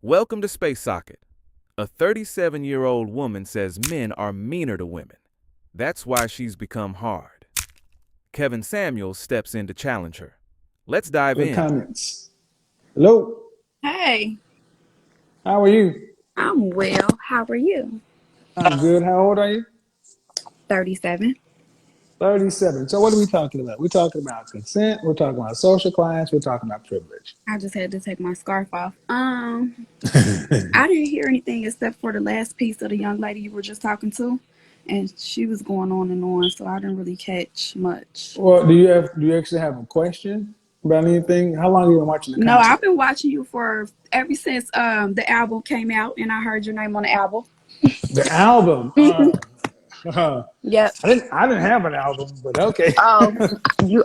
Welcome to Space Socket. A 37-year-old woman says men are meaner to women. That's why she's become hard. Kevin Samuels steps in to challenge her. Let's dive Good in. comments. Hello, Hey, how are you? I'm well. How are you? I'm good. How old are you? 37. 37. So what are we talking about? We're talking about consent. We're talking about social class. We're talking about privilege. I just had to take my scarf off. I didn't hear anything except for the last piece of the young lady you were just talking to, and she was going on and on, so I didn't really catch much. Well, do you actually have a question about anything? How long have you been watching the No, content? I've been watching you for ever since the album came out, and I heard your name on the album. The album. I Yep. didn't have an album, but okay. Oh,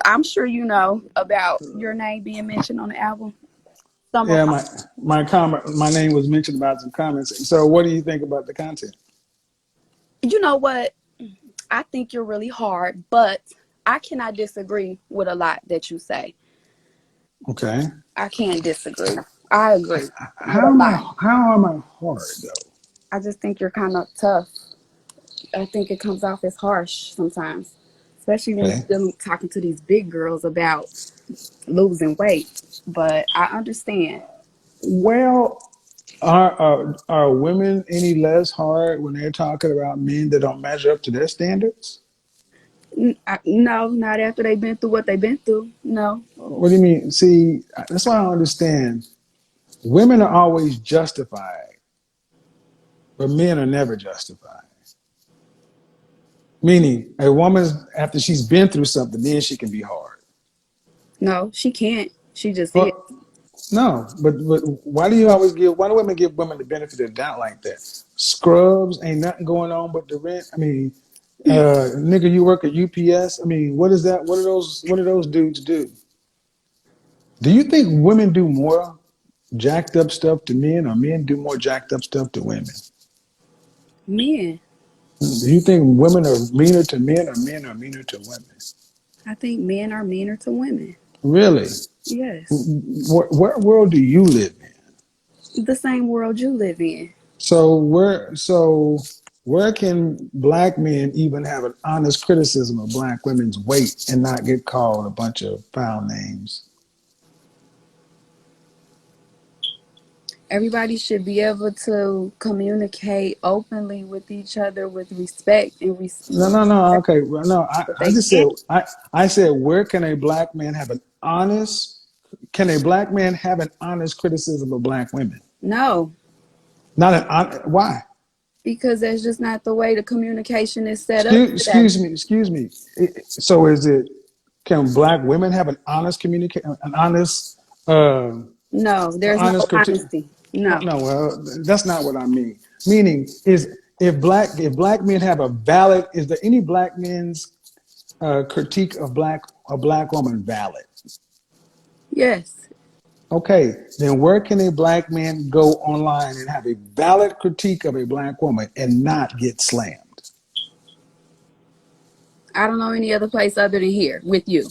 I'm sure you know about your name being mentioned on the album. Some of Yeah, my name was mentioned about some comments. So what do you think about the content? you know what? I think you're really hard, but I cannot disagree with a lot that you say. Okay. I can't disagree. I agree with How a am lot. I hard though? I just think you're kind of tough. I think it comes off as harsh sometimes, especially when Okay. you're talking to these big girls about losing weight. But I understand. Well, are women any less hard when they're talking about men that don't measure up to their standards? No, not after they've been through what they've been through. No. What do you mean? See, that's why I don't understand. Women are always justified, but men are never justified. Meaning, a woman's after she's been through something, then she can be hard. No, she can't. She just is. But no, but why do women give women the benefit of the doubt like that? Scrubs ain't nothing going on but the rent. I mean, nigga, you work at UPS. I mean, what is that? What do those dudes do? Do you think women do more jacked up stuff to men, or men do more jacked up stuff to women? Men. Do you think women are meaner to men, or men are meaner to women? I think men are meaner to women. Really? Yes. What world do you live in? The same world you live in. So where can black men even have an honest criticism of black women's weight and not get called a bunch of foul names? Everybody should be able to communicate openly with each other with respect and No, no, no. respect Okay, well, no. I, what I they just said can. I said where can a black man have an honest? Can a black man have an honest criticism of black women? No, Not why? because that's just not the way the communication is set up Excuse, today. excuse me. Excuse me. So is it? Can black women have an honest uh, No, there's no honest critique? honesty. Oh, No, no, well, that's not what I mean. Meaning is if black men have a valid, is there any black men's critique of a black woman valid? yes, Okay, then where can a black man go online and have a valid critique of a black woman and not get slammed? I don't know any other place other than here with you.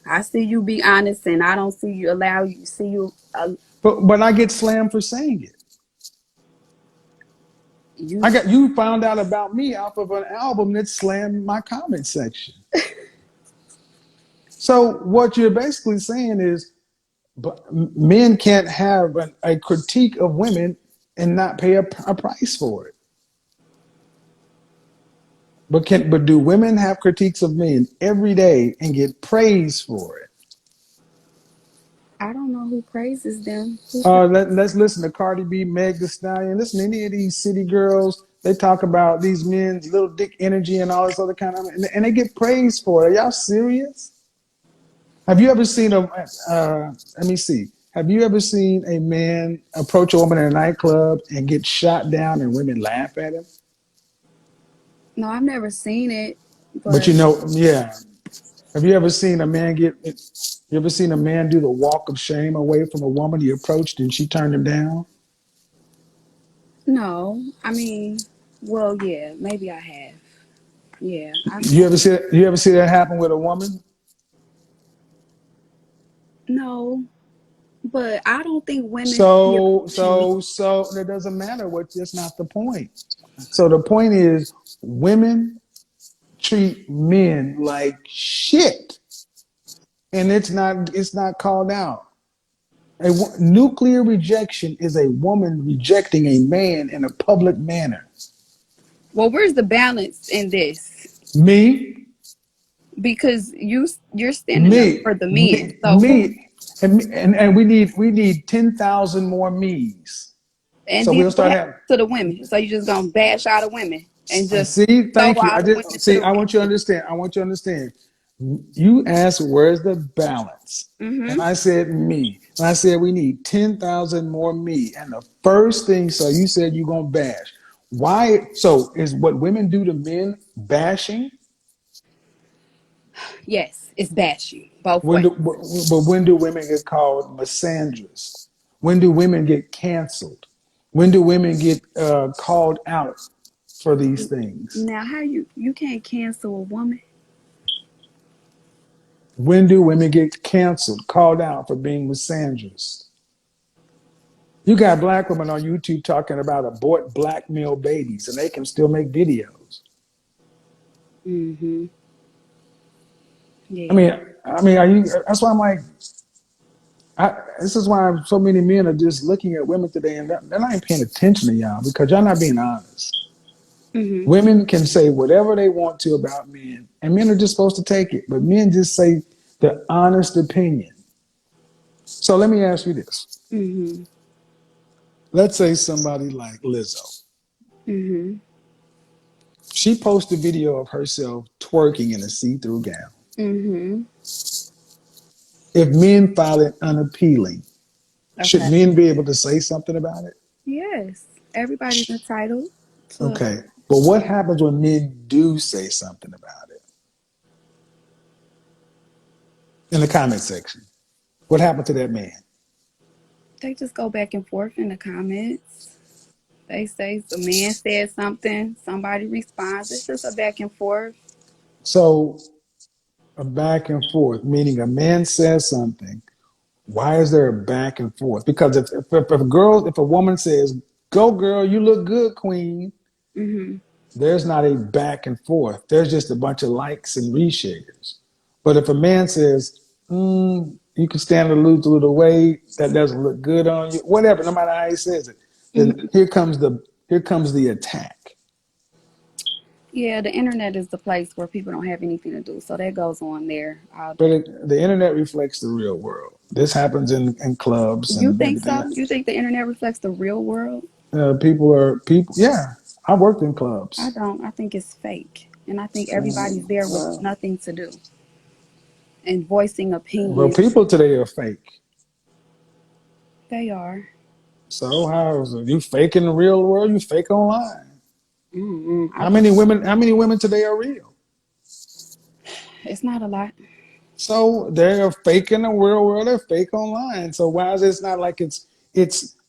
I see you be honest, and I don't see you allow you see you. But I get slammed for saying it. You You found out about me off of an album that slammed my comment section. So what you're basically saying is, but men can't have a critique of women and not pay a price for it. But do women have critiques of men every day and get praise for it? I don't know who praises them. Who Let's listen to Cardi B, Meg Thee Stallion. Listen to any of these city girls. They talk about these men's little dick energy and all this other kind of, and they get praised for it. Are y'all serious? Have you ever seen a? Let me see. Have you ever seen a man approach a woman in a nightclub and get shot down and women laugh at him? No, I've never seen it, But but yeah. Have you ever seen a man get? You ever seen a man do the walk of shame away from a woman he approached and she turned him down? no. I mean, well, yeah, maybe I have. Yeah, I You ever see that happen with a woman? no, But I don't think women should be approaching men. So that doesn't matter. What? That's not the point. So the point is, women treat men like shit, and it's not called out. Nuclear rejection is a woman rejecting a man in a public manner. Well, where's the balance in this? Me, Because you're standing up me, for the men. me, So who? me, and we need 10,000 more me's. And So then we'll what start happens having. to the women? So you just gonna bash all the women and just See, throw thank you. all I the women just to see. the I want you to wind? understand. I want you to understand. You asked, "Where's the balance?" And Mm-hmm. I said, "Me." And I said, "We need 10,000 more me." And the first thing, so you said you're gonna bash. Why? So is what women do to men bashing? Yes, it's bashing both When ways. do, but when do women get called misandrous? When do women get canceled? When do women get called out for these things? Now, how you can't cancel a woman? When do women get canceled, called out for being misandrous? You got black women on YouTube talking about abort black male babies, and they can still make videos. Mm-hmm. I Yeah. mean, are you? That's why I'm like, this is why so many men are just looking at women today, and they're not even paying attention to y'all because y'all not being honest. Mm-hmm. Women can say whatever they want to about men, and men are just supposed to take it. But men just say the honest opinion. So let me ask you this: Mm-hmm. let's say somebody like Lizzo. Mm-hmm. She posted a video of herself twerking in a see-through gown. Mm-hmm. If men found it unappealing, should Okay. men be able to say something about it? Yes. Everybody's entitled to. Okay. But what happens when men do say something about it in the comment section? What happened to that man? They just go back and forth in the comments. They say the man said something, somebody responds. It's just a back and forth. So a back and forth, meaning a man says something. Why is there a back and forth? Because if a woman says, "Go girl, you look good, queen," Mm-hmm. there's not a back and forth. There's just a bunch of likes and reshares. But if a man says, you can stand to lose a little weight, that doesn't look good on you, whatever, no matter how he says it, then Mm-hmm. here comes the attack. Yeah, the internet is the place where people don't have anything to do. So that goes on there all But day. the internet reflects the real world. This happens in clubs You and think everything. so? You think the internet reflects the real world? People. Yeah, I worked in I clubs. don't. I think it's fake. And I think everybody's there with nothing to do and voicing Well, opinions. people today are fake. They are. So how is it? You fake in the real world? You fake online? I How think many women? How many women today are real? it's not a lot. So they're fake in the real world. They're fake online. So why is it not like it's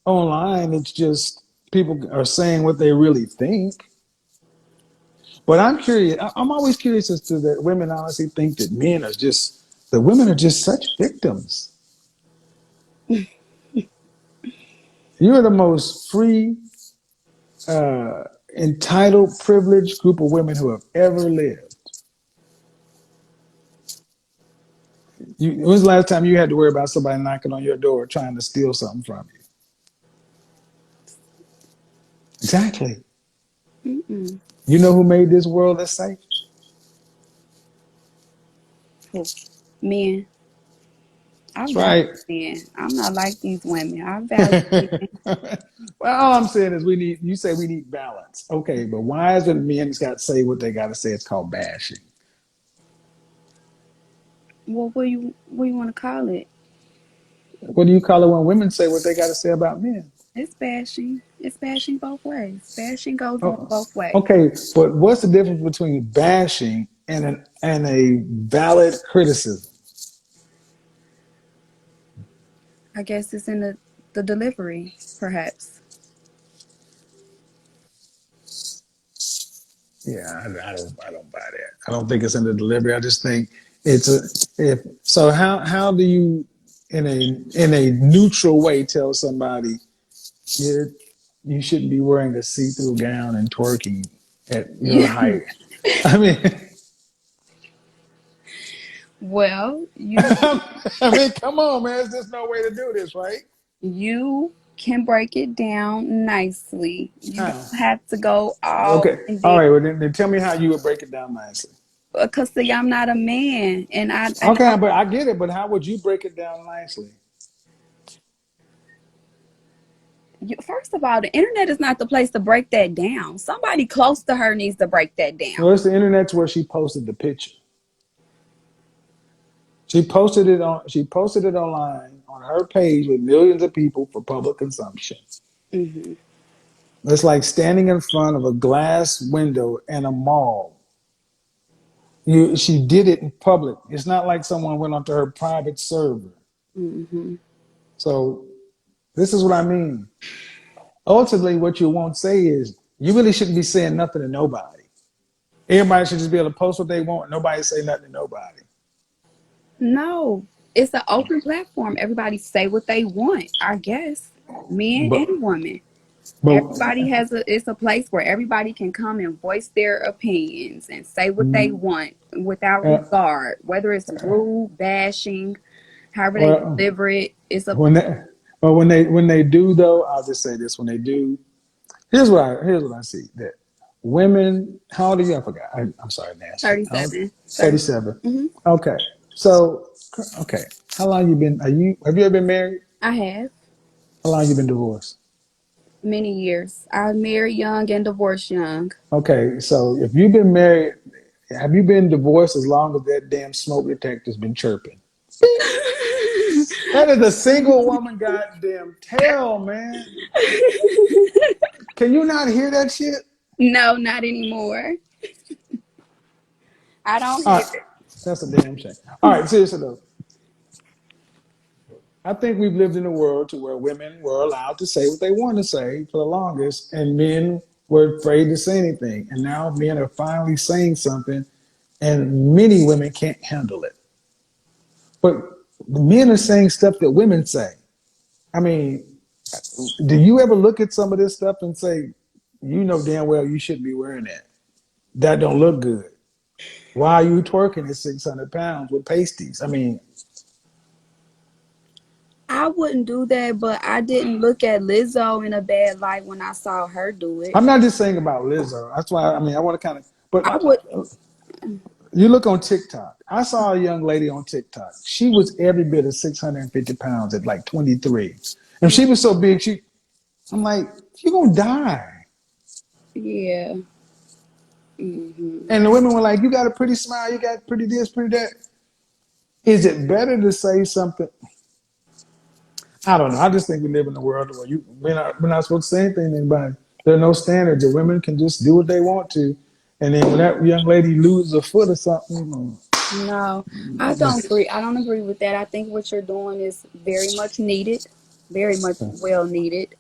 online? It's just people are saying what they really think. But I'm curious. I'm always curious as to that women honestly think that men are just the women are just such victims. You're the most free, uh, entitled, privileged group of women who have ever lived. When was the last time you had to worry about somebody knocking on your door trying to steal something from you? Exactly. Mm-mm. You know who made this world as safe? Who? Men. I That's value right. men. I'm not like these women. I value men. Well, all I'm saying is you say we need balance. Okay, but why is it men's got to say what they got to say? It's called bashing. Well, what you want to call it? What do you call it when women say what they got to say about men? It's bashing. It's bashing both ways. Bashing goes on Oh, both ways. okay, but what's the difference between bashing and a valid criticism? I guess it's in the delivery, perhaps. Yeah, I don't buy that. I don't think it's in the delivery. I just think it's a if so. How do you? in a neutral way tell somebody you shouldn't be wearing a see-through gown and twerking at your height. I mean, Well, I mean, come on, man. There's just no way to do this, right? you can break it down nicely. You Oh, don't have to go all okay. in All there. right. Well, then tell me how you would break it down nicely. Because see, I'm not a man, and I Okay, don't. but I get it. But how would you break it down nicely? First of all, the internet is not the place to break that down. Somebody close to her needs to break that Well, down. it's the internet's where she posted the picture. She posted it online on her page with millions of people for public consumption. Hmm. It's like standing in front of a glass window in a mall. She did it in public. It's not like someone went onto her private server. Hmm. So this is what I mean. Ultimately, what you won't say is you really shouldn't be saying nothing to nobody. Everybody should just be able to post what they want. Nobody say nothing to nobody. No, it's an open platform. Everybody say what they want. I guess men But and women. but Everybody has a. It's a place where everybody can come and voice their opinions and say what they want without uh, regard, whether it's rude, bashing, however they well, deliver it. It's a. when they when they do though, I'll just say this: when they do, here's what I see that women. How old are you? I forgot. I'm sorry, Nancy. 37. 37. Mm-hmm. Okay. So okay. How long you been? Have you ever been married? I have How long you been divorced? many years. I married young and divorced young. Okay. So if you've been married, have you been divorced as long as that damn smoke detector's been chirping? That is a single woman goddamn tell, man. Can you not hear that shit? No, not anymore. I don't All hear right. it. That's a damn shame. All right, seriously though. I think we've lived in a world to where women were allowed to say what they want to say for the longest, and men were afraid to say anything. And now men are finally saying something, and many women can't handle it. But the men are saying stuff that women say. I mean, do you ever look at some of this stuff and say, you know damn well you shouldn't be wearing that? That don't look good. Why are you twerking at 600 pounds with pasties? I mean, I wouldn't do that, but I didn't look at Lizzo in a bad light when I saw her do it. I'm not just saying about Lizzo. That's why I mean I want to kind of. But I would. you look on TikTok. I saw a young lady on TikTok. She was every bit of 650 pounds at like 23, and she was so big. I'm like, you're gonna die. Yeah. Hmm. And the women were like, you got a pretty smile. You got pretty this, pretty that. Is it better to say something? I don't know. I just think we live in a world where we're not supposed to say anything to anybody. There are no standards. The women can just do what they want to. And then when that young lady loses a foot or something, No, I don't agree. I don't agree with that. I think what you're doing is very much needed, very much well needed.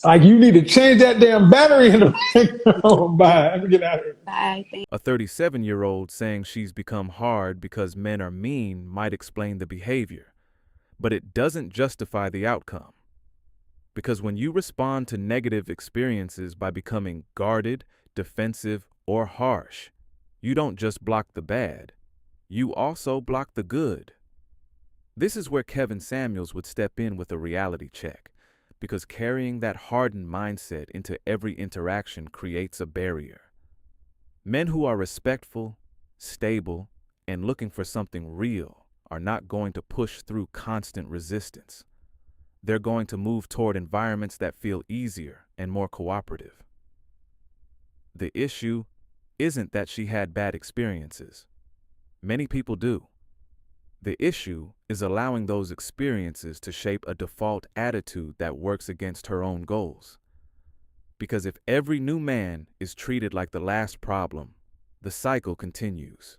like you need to change that damn battery in the oh, bye. Let me get out of here. I think A 37-year-old saying she's become hard because men are mean might explain the behavior, but it doesn't justify the outcome. Because when you respond to negative experiences by becoming guarded, defensive, or harsh, you don't just block the bad, you also block the good. This is where Kevin Samuels would step in with a reality check, because carrying that hardened mindset into every interaction creates a barrier. Men who are respectful, stable, and looking for something real are not going to push through constant resistance. They're going to move toward environments that feel easier and more cooperative. The issue isn't that she had bad experiences. Many people do. The issue is allowing those experiences to shape a default attitude that works against her own goals. Because if every new man is treated like the last problem, the cycle continues.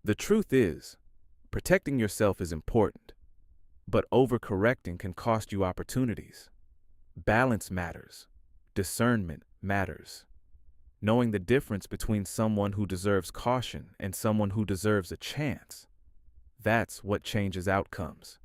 The truth is, protecting yourself is important, but overcorrecting can cost you opportunities. Balance matters. Discernment matters. Knowing the difference between someone who deserves caution and someone who deserves a chance. That's what changes outcomes.